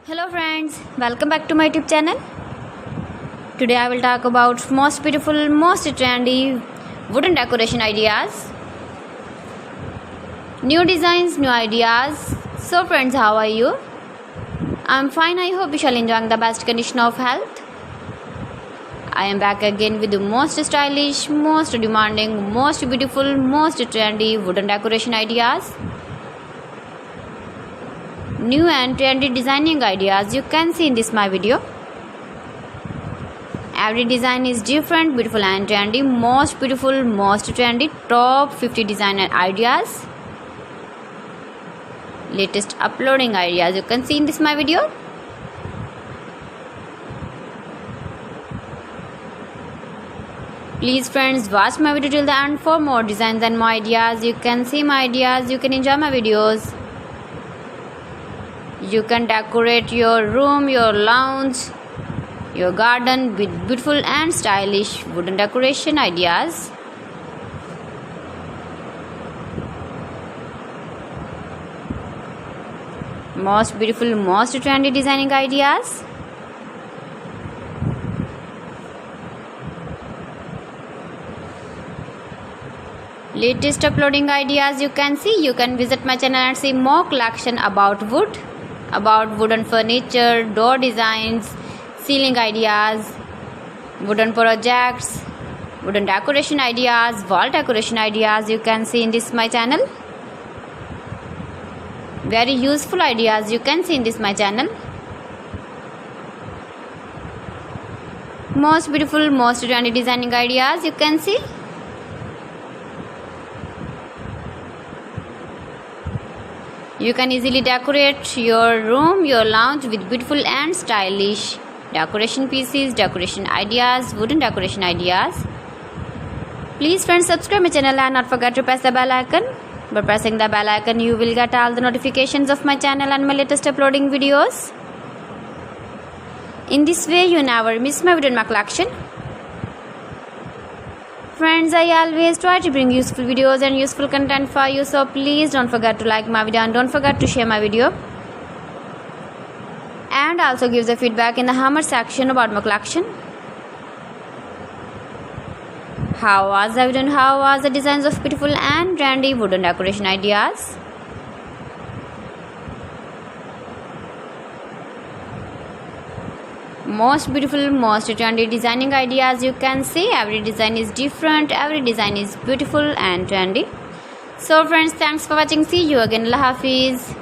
Hello friends, welcome back to my YouTube channel. Today I will talk about most beautiful, most trendy wooden decoration ideas. New designs, new ideas. So friends, how are you? I'm fine. I hope you shall enjoy the best condition of health. I am back again with the most stylish, most demanding, most beautiful, most trendy wooden decoration ideas. New and trendy designing ideas you can see in this my video. Every design is different, beautiful and trendy. Most beautiful, most trendy, top 50 designer ideas. Latest uploading ideas you can see in this my video. Please friends, watch my video till the end for more designs and more ideas. You can see my ideas, you can enjoy my videos. You can decorate your room, your lounge, your garden with beautiful and stylish wooden decoration ideas. Most beautiful, most trendy designing ideas. Latest uploading ideas you can see. You can visit my channel and see more collection about wood, about wooden furniture, door designs, ceiling ideas, wooden projects, wooden decoration ideas, wall decoration ideas you can see in this my channel. Very useful ideas you can see in this my channel. Most beautiful, most trendy designing ideas you can see. You can easily decorate your room, your lounge with beautiful and stylish decoration pieces, decoration ideas, wooden decoration ideas. Please friends, subscribe my channel and not forget to press the bell icon. By pressing the bell icon, you will get all the notifications of my channel and my latest uploading videos. In this way, you never miss my video in my collection. Friends, I always try to bring useful videos and useful content for you, so please don't forget to like my video and don't forget to share my video. And also give the feedback in the comment section about my collection. How was the video and how was the designs of beautiful and trendy wooden decoration ideas? Most beautiful, most trendy designing ideas you can see. Every design is different, every design is beautiful and trendy. So friends, thanks for watching. See you again. Allah Hafiz.